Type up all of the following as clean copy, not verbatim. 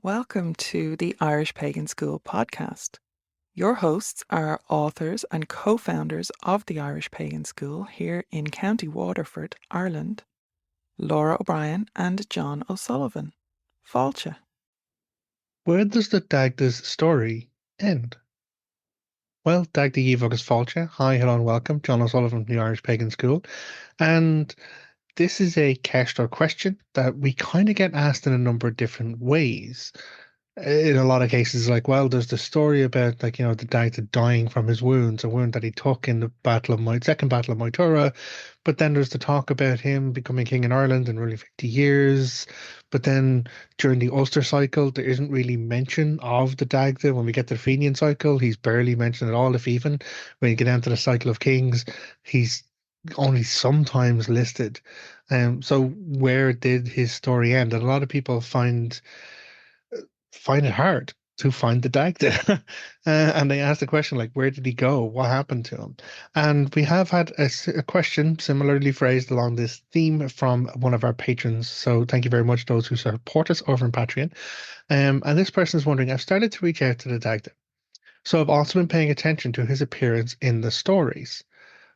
Welcome to the Irish Pagan School podcast. Your hosts are authors and co-founders of the Irish Pagan School here in County Waterford, Ireland, Laura O'Brien and Jon O'Sullivan. Fáilte. Where does the Dagda's story end? Well, Dagda Eve agus Fáilte. Hi, hello, and welcome. Jon O'Sullivan from the Irish Pagan School. And this is a Kestrel question that we kind of get asked in a number of different ways. In a lot of cases, like, well, there's the story about, like, the Dagda dying from his wounds, a wound that he took in the Second Battle of Moytura. But then there's the talk about him becoming king in Ireland in really 50 years. But then during the Ulster Cycle, there isn't really mention of the Dagda. When we get to the Fenian Cycle, he's barely mentioned at all, if even. When you get down to the Cycle of Kings, he's only sometimes listed. So where did his story end? And a lot of people find it hard to find the Dagda. And they ask the question, like, where did he go? What happened to him? And we have had a question similarly phrased along this theme from one of our patrons. So thank you very much, those who support us over on Patreon. And this person is wondering, I've started to reach out to the Dagda. So I've also been paying attention to his appearance in the stories.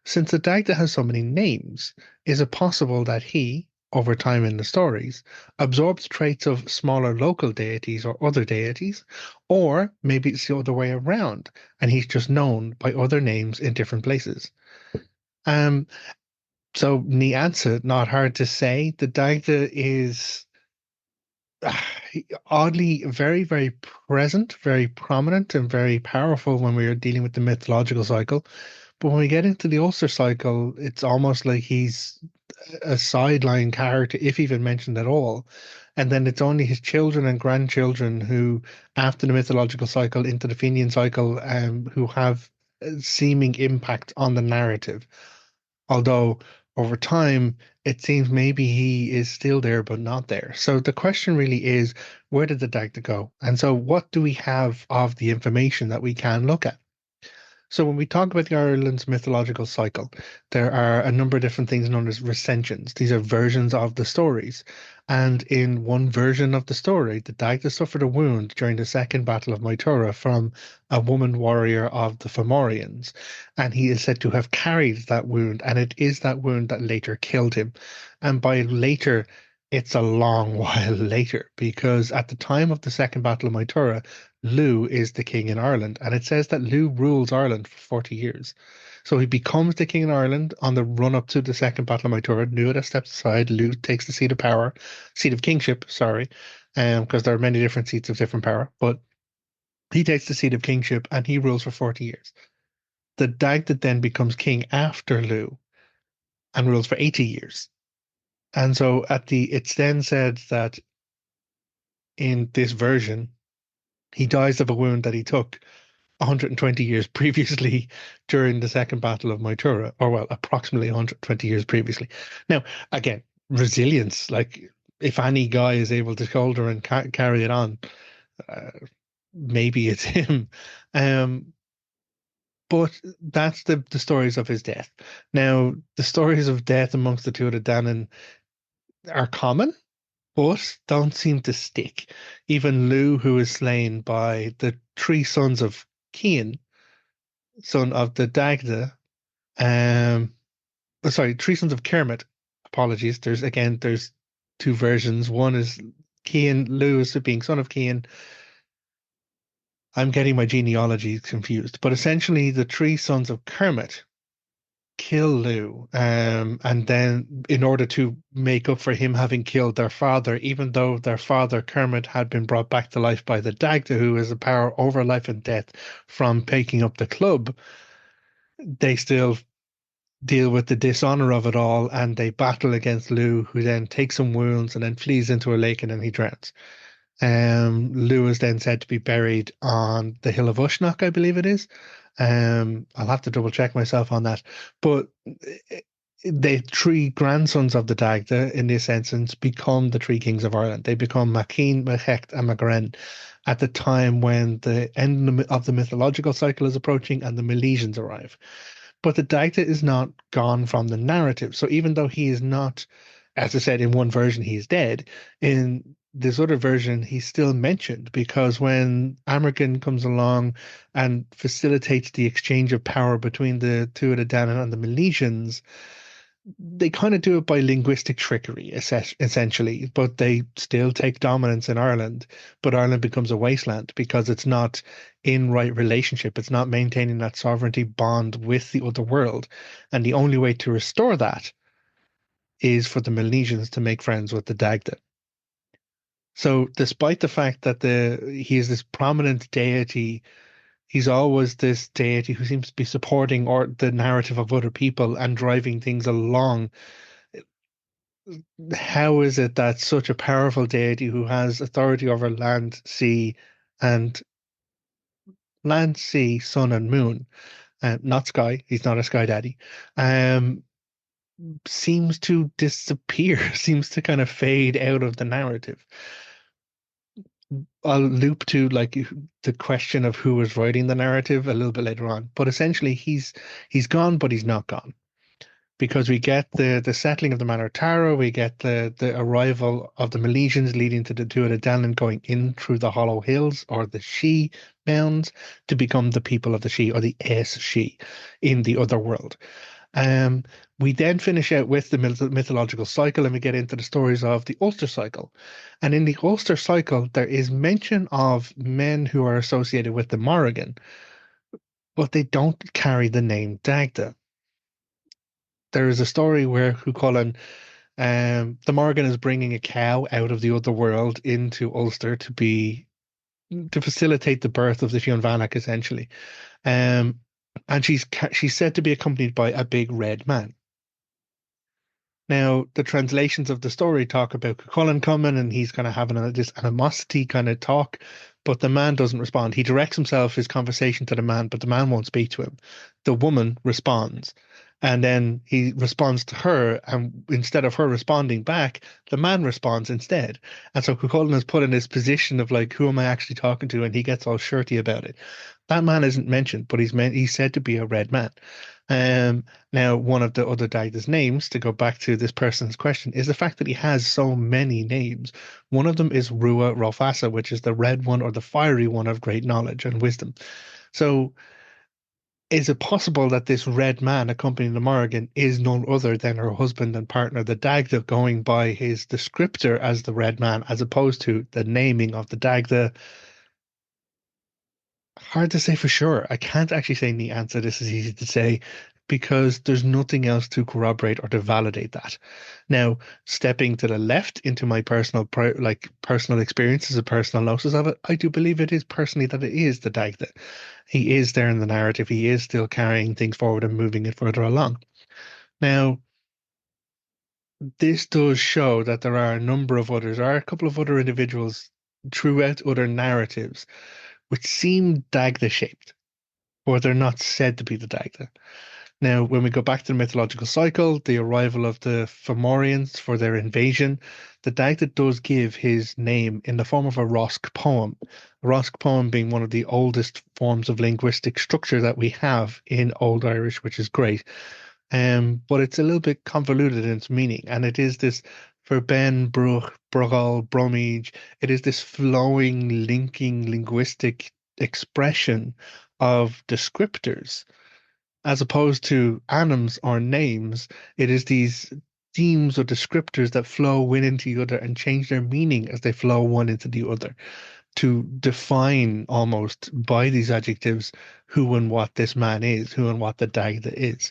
Since the Dagda has so many names, is it possible that he, over time in the stories, absorbs traits of smaller local deities or other deities, or maybe it's the other way around, and he's just known by other names in different places? Um, so the answer, not hard to say. The Dagda is oddly very, very present, very prominent, and very powerful when we are dealing with the mythological cycle. But when we get into the Ulster cycle, it's almost like he's a sideline character, if even mentioned at all. And then it's only his children and grandchildren who, after the mythological cycle into the Fenian cycle, who have a seeming impact on the narrative. Although over time, it seems maybe he is still there, but not there. So the question really is, where did the Dagda go? And so what do we have of the information that we can look at? So when we talk about the Ireland's mythological cycle, there are a number of different things known as recensions. These are versions of the stories. And in one version of the story, the Dagda suffered a wound during the Second Battle of Moytura from a woman warrior of the Fomorians. And he is said to have carried that wound, and it is that wound that later killed him. And by later, it's a long while later, because at the time of the Second Battle of Moytura, Lugh is the king in Ireland, and it says that Lugh rules Ireland for 40 years. So he becomes the king in Ireland on the run up to the Second Battle of Moytura. Nuada steps aside. Lugh takes the seat of power, seat of kingship, sorry, because there are many different seats of different power. But he takes the seat of kingship and he rules for 40 years. The Dagda then becomes king after Lugh and rules for 80 years. And so it's then said that in this version, he dies of a wound that he took 120 years previously during the Second Battle of Moytura, or well, approximately 120 years previously. Now, again, resilience, like if any guy is able to shoulder and carry it on, uh, maybe it's him. But that's the stories of his death. Now, the stories of death amongst the two of the Danann are common, but don't seem to stick. Even Lugh, who is slain by the three sons of Cian, son of the Dagda, sorry, three sons of Kermit. Apologies. There's two versions. One is Cian, Lugh is being son of Cian. I'm getting my genealogy confused, but essentially the three sons of Kermit kill Lugh, and then in order to make up for him having killed their father, even though their father Kermit had been brought back to life by the Dagda, who has a power over life and death from picking up the club, they still deal with the dishonor of it all, and they battle against Lugh, who then takes some wounds and then flees into a lake and then he drowns. Lugh is then said to be buried on the hill of Ushnock, I believe it is. I'll have to double check myself on that. But the three grandsons of the Dagda, in this instance, become the three kings of Ireland. They become Machin, Machecht, and Magren at the time when the end of the mythological cycle is approaching and the Milesians arrive. But the Dagda is not gone from the narrative. So even though he is not, as I said, in one version, he is dead, in this other version, he's still mentioned because when Amergin comes along and facilitates the exchange of power between the two of the Danann and the Milesians, they kind of do it by linguistic trickery, essentially, but they still take dominance in Ireland. But Ireland becomes a wasteland because it's not in right relationship. It's not maintaining that sovereignty bond with the other world. And the only way to restore that is for the Milesians to make friends with the Dagda. So, despite the fact that he is this prominent deity, he's always this deity who seems to be supporting or the narrative of other people and driving things along. How is it that such a powerful deity who has authority over and sea, sun, and moon, not sky, he's not a sky daddy, um, seems to disappear, seems to kind of fade out of the narrative? I'll loop to like the question of who was writing the narrative a little bit later on, but essentially he's gone, but he's not gone because we get the settling of the Manor Tara, we get the arrival of the Milesians leading to the two of the Danann going in through the Hollow Hills or the She Mounds to become the people of the She or the Es She in the other world. Um, we then finish out with the mythological cycle and we get into the stories of the Ulster Cycle. And in the Ulster Cycle, there is mention of men who are associated with the Morrigan, but they don't carry the name Dagda. There is a story where Cuchulainn, the Morrigan is bringing a cow out of the other world into Ulster to facilitate the birth of the Fionn Vanach, essentially. Um, and she's said to be accompanied by a big red man. Now, the translations of the story talk about Cuchulainn coming and he's kind of having this animosity kind of talk, but the man doesn't respond. He directs his conversation to the man, but the man won't speak to him. The woman responds, and then he responds to her, and instead of her responding back, the man responds instead. And so Cuchulainn is put in this position of like, who am I actually talking to? And he gets all shirty about it. That man isn't mentioned, but he's said to be a red man. Now, one of the other Dagda's names, to go back to this person's question, is the fact that he has so many names. One of them is Rua Rofasa, which is the red one or the fiery one of great knowledge and wisdom. So, is it possible that this red man accompanying the Morrigan is none other than her husband and partner, the Dagda, going by his descriptor as the red man, as opposed to the naming of the Dagda? Hard to say for sure. I can't actually say the answer. This is easy to say because there's nothing else to corroborate or to validate that. Now, stepping to the left into my personal experiences, a personal gnosis of it, I do believe it is personally that it is the Dagda. He is there in the narrative. He is still carrying things forward and moving it further along. Now, this does show that there are a number of others, there are a couple of other individuals throughout other narratives which seem Dagda shaped, or they're not said to be the Dagda. Now, when we go back to the mythological cycle, the arrival of the Fomorians for their invasion, the Dagda does give his name in the form of a Rosk poem. A Rosk poem being one of the oldest forms of linguistic structure that we have in Old Irish, which is great. But it's a little bit convoluted in its meaning, and it is this for Ben, Bruch, Brugal, Bromage, it is this flowing, linking linguistic expression of descriptors as opposed to anims or names. It is these themes or descriptors that flow one into the other and change their meaning as they flow one into the other to define almost by these adjectives who and what this man is, who and what the Dagda is.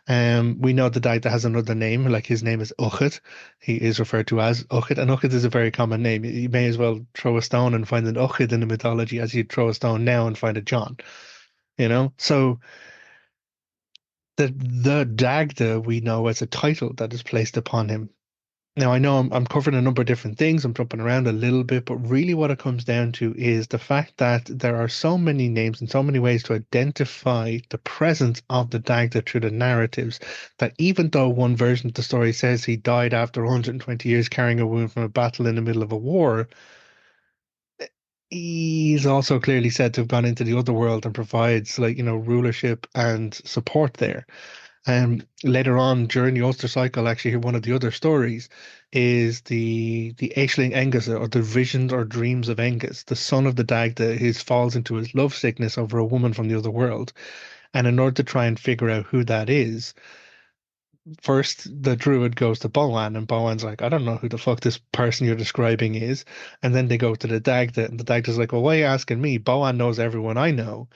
We know the Dagda has another name, like his name is Uchid. He is referred to as Uchid, and Uchid is a very common name. You may as well throw a stone and find an Uchid in the mythology as you'd throw a stone now and find a John. So the Dagda we know as a title that is placed upon him. Now, I know I'm covering a number of different things. I'm jumping around a little bit, but really what it comes down to is the fact that there are so many names and so many ways to identify the presence of the Dagda through the narratives that even though one version of the story says he died after 120 years carrying a wound from a battle in the middle of a war, he's also clearly said to have gone into the other world and provides rulership and support there. Later on during the Ulster Cycle, actually, one of the other stories is the Aisling Engasa, or the visions or dreams of Engus, the son of the Dagda, who falls into his love sickness over a woman from the other world. And in order to try and figure out who that is, first the druid goes to Boan, and Boan's like, I don't know who the fuck this person you're describing is. And then they go to the Dagda, and the Dagda's like, well, why are you asking me? Boan knows everyone I know.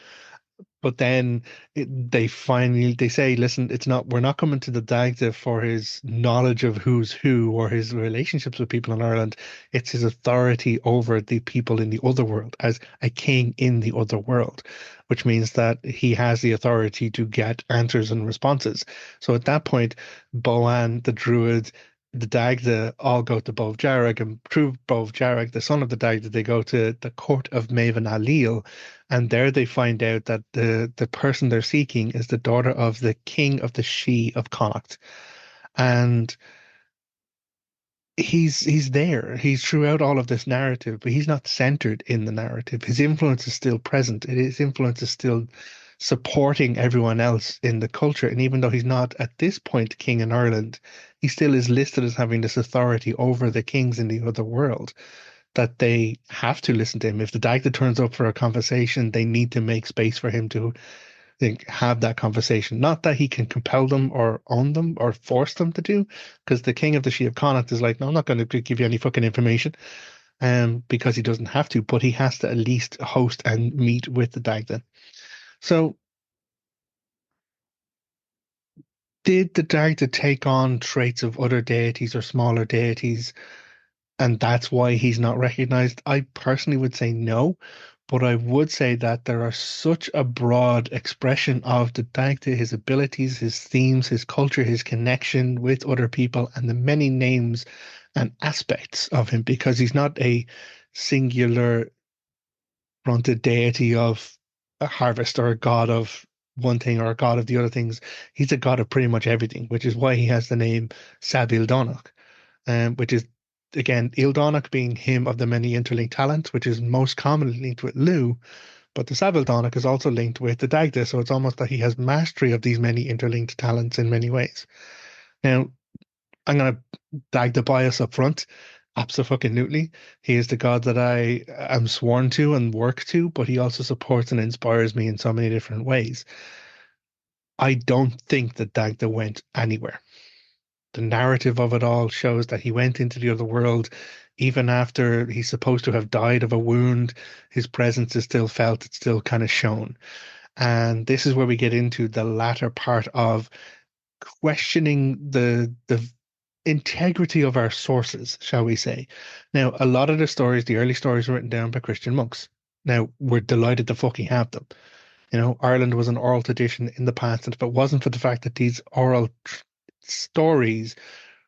But then they say, listen, it's not we're not coming to the Dagda for his knowledge of who's who or his relationships with people in Ireland. It's his authority over the people in the other world as a king in the other world, which means that he has the authority to get answers and responses. So at that point, Boan, the Druid, the Dagda all go to Bov Jarag, and through Bov Jarag, the son of the Dagda, they go to the court of Maven Alleel, and there they find out that the person they're seeking is the daughter of the king of the Sidhe of Connacht. And he's there. He's throughout all of this narrative, but he's not centered in the narrative. His influence is still present. His influence is still supporting everyone else in the culture. And even though he's not at this point king in Ireland, he still is listed as having this authority over the kings in the other world, that they have to listen to him. If the Dagda turns up for a conversation, they need to make space for him to have that conversation. Not that he can compel them or own them or force them to do, because the king of the Sidhe of Connacht is like, no, I'm not going to give you any fucking information, because he doesn't have to, but he has to at least host and meet with the Dagda. So did the Dagda take on traits of other deities or smaller deities, and that's why he's not recognized? I personally would say no, but I would say that there are such a broad expression of the Dagda, his abilities, his themes, his culture, his connection with other people, and the many names and aspects of him, because he's not a singular fronted deity of a harvest or a god of one thing or a god of the other things. He's a god of pretty much everything, which is why he has the name Sabil Donach, which is again Ildonach being him of the many interlinked talents, which is most commonly linked with Lu, but the Sabil Donach is also linked with the Dagda, so it's almost that he has mastery of these many interlinked talents in many ways. Now, I'm gonna dag the bias up front. Absolutely. He is the God that I am sworn to and work to, but he also supports and inspires me in so many different ways. I don't think that Dagda went anywhere. The narrative of it all shows that he went into the other world even after he's supposed to have died of a wound. His presence is still felt, it's still kind of shown. And this is where we get into the latter part of questioning the integrity of our sources, shall we say. Now, a lot of the stories, the early stories, were written down by Christian monks. Now, we're delighted to fucking have them. You know, Ireland was an oral tradition in the past, and if it wasn't for the fact that these oral stories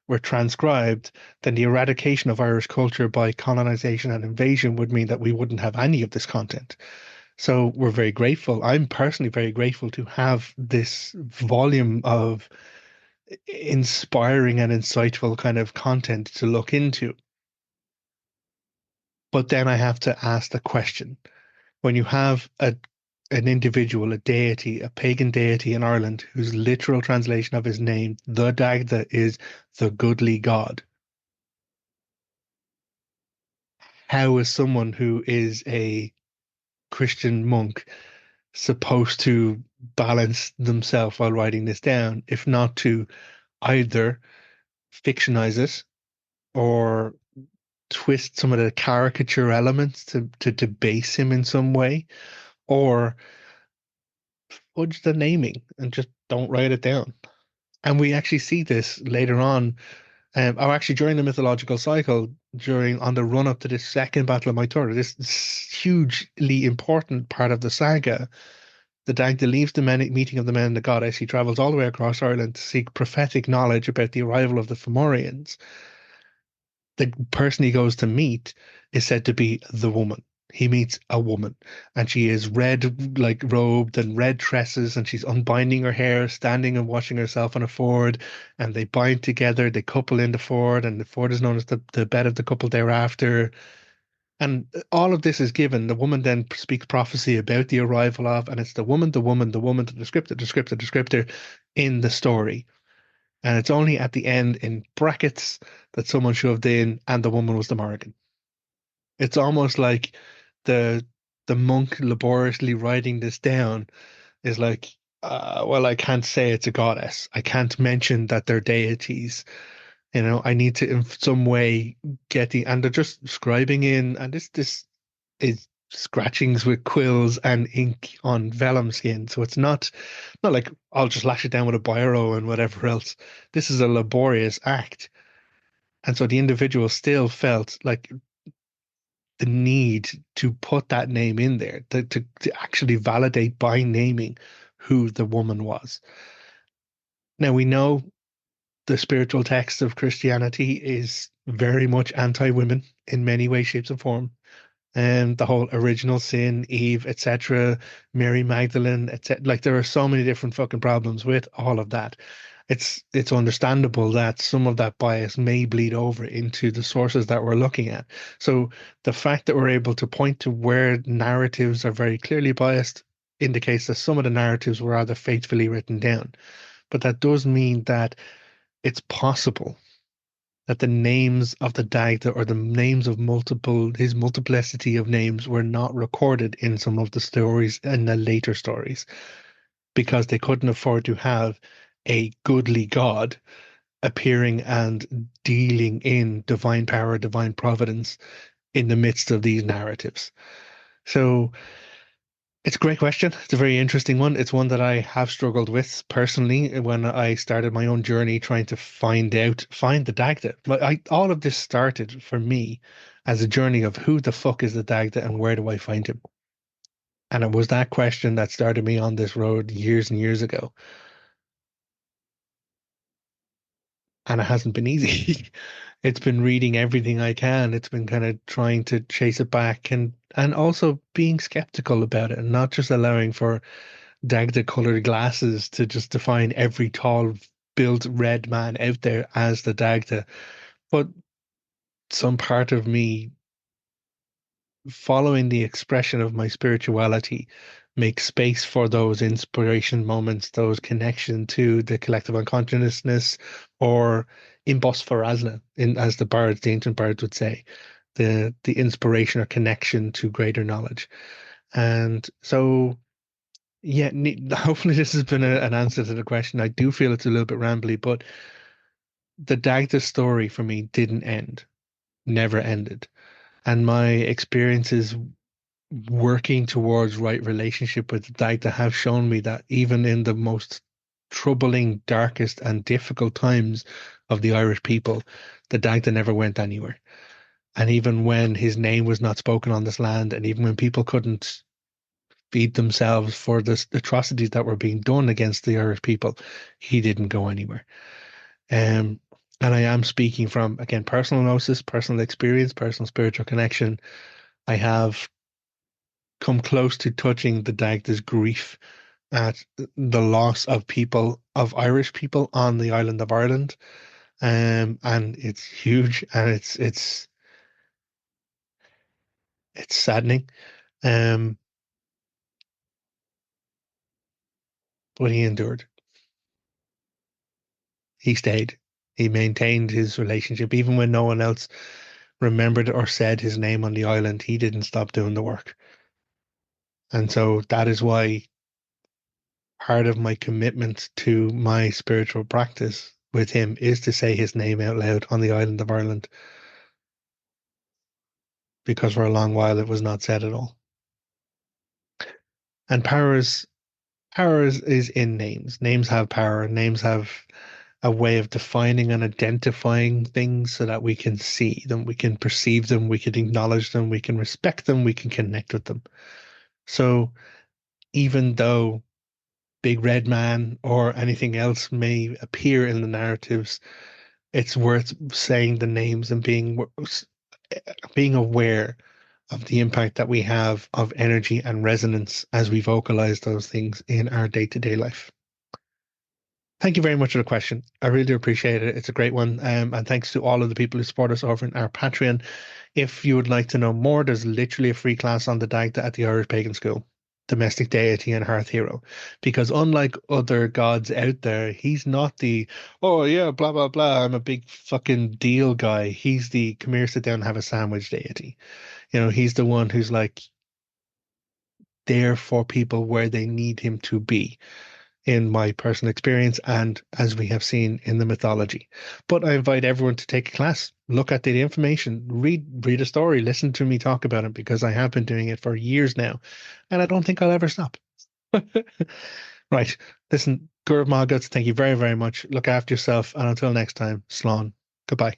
were transcribed, then the eradication of Irish culture by colonization and invasion would mean that we wouldn't have any of this content. So we're very grateful. I'm personally very grateful to have this volume of inspiring and insightful kind of content to look into. But then I have to ask the question, when you have an individual, a deity, a pagan deity in Ireland, whose literal translation of his name, the Dagda, is the goodly God, how is someone who is a Christian monk supposed to balance themselves while writing this down, if not to either fictionize it or twist some of the caricature elements to debase him in some way, or fudge the naming and just don't write it down? And we actually see this later on, or actually during the mythological cycle, during on the run up to this second Battle of Mythora, this hugely important part of the saga. The Dagda leaves the meeting of the men and the goddess. He travels all the way across Ireland to seek prophetic knowledge about the arrival of the Fomorians. The person he goes to meet is said to be the woman. He meets a woman, and she is red, like robed and red tresses, and she's unbinding her hair, standing and washing herself on a ford, and they bind together, they couple in the ford, and the ford is known as the bed of the couple thereafter. And all of this is given. The woman then speaks prophecy about the arrival of, and it's the woman, the woman, the woman, the descriptor, descriptor, descriptor in the story. And it's only at the end in brackets that someone shoved in, and the woman was the Morrigan. It's almost like the the monk laboriously writing this down is like, well, I can't say it's a goddess. I can't mention that they're deities. I need to in some way get and they're just scribing in, and this is scratchings with quills and ink on vellum skin. So it's not like I'll just lash it down with a biro and whatever else. This is a laborious act. And so the individual still felt like the need to put that name in there, to actually validate by naming who the woman was. Now we know the spiritual text of Christianity is very much anti-women in many ways, shapes, and form. And the whole original sin, Eve, etc., Mary Magdalene, etc. Like there are so many different fucking problems with all of that. It's understandable that some of that bias may bleed over into the sources that we're looking at. So the fact that we're able to point to where narratives are very clearly biased indicates that some of the narratives were rather faithfully written down. But that does mean that it's possible that the names of the Dagda or the names of his multiplicity of names were not recorded in some of the stories in the later stories because they couldn't afford to have a goodly God appearing and dealing in divine power, divine providence in the midst of these narratives. So it's a great question. It's a very interesting one. It's one that I have struggled with personally when I started my own journey trying to find the Dagda. All of this started for me as a journey of who the fuck is the Dagda and where do I find him? And it was that question that started me on this road years and years ago. And it hasn't been easy. It's been reading everything I can. It's been kind of trying to chase it back and also being skeptical about it and not just allowing for Dagda colored glasses to just define every tall, built red man out there as the Dagda. But some part of me, following the expression of my spirituality, makes space for those inspiration moments, those connection to the collective unconsciousness, or imbos farasna, as the ancient bards would say, the inspiration or connection to greater knowledge. And so yeah, hopefully this has been an answer to the question. I do feel it's a little bit rambly, but the Dagda story for me didn't end, never ended. And my experiences working towards right relationship with the Dagda have shown me that even in the most troubling, darkest, and difficult times of the Irish people, the Dagda never went anywhere. And even when his name was not spoken on this land, and even when people couldn't feed themselves for the atrocities that were being done against the Irish people, he didn't go anywhere. Um, and I am speaking from, again, personal gnosis, personal experience, personal spiritual connection. I have come close to touching the Dagda's grief at the loss of people, of Irish people on the island of Ireland. And it's huge and it's saddening. Um, but he endured. He stayed. He maintained his relationship even when no one else remembered or said his name on the island. He didn't stop doing the work. And so that is why part of my commitment to my spiritual practice with him is to say his name out loud on the island of Ireland, because for a long while it was not said at all. And power is in names. Names have power. Names have a way of defining and identifying things so that we can see them, we can perceive them, we can acknowledge them, we can respect them, we can connect with them. So even though Big Red Man or anything else may appear in the narratives, it's worth saying the names and being aware of the impact that we have of energy and resonance as we vocalize those things in our day-to-day life. Thank you very much for the question. I really do appreciate it. It's a great one. And thanks to all of the people who support us over in our Patreon. If you would like to know more, there's literally a free class on the Dagda at the Irish Pagan School, domestic deity and hearth hero. Because unlike other gods out there, he's not the, oh yeah, blah, blah, blah, I'm a big fucking deal guy. He's the come here, sit down, and have a sandwich deity. He's the one who's like there for people where they need him to be in my personal experience and as we have seen in the mythology. But I invite everyone to take a class, look at the information, read a story, listen to me talk about it because I have been doing it for years now, and I don't think I'll ever stop. Right. Listen, Gurv Maguts, thank you very, very much. Look after yourself, and until next time, Slán. Goodbye.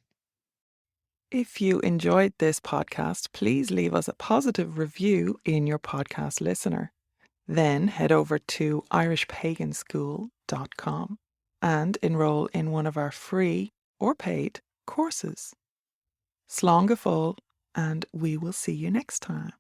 If you enjoyed this podcast, please leave us a positive review in your podcast listener. Then head over to irishpaganschool.com and enroll in one of our free or paid courses. Slán go fóill, and we will see you next time.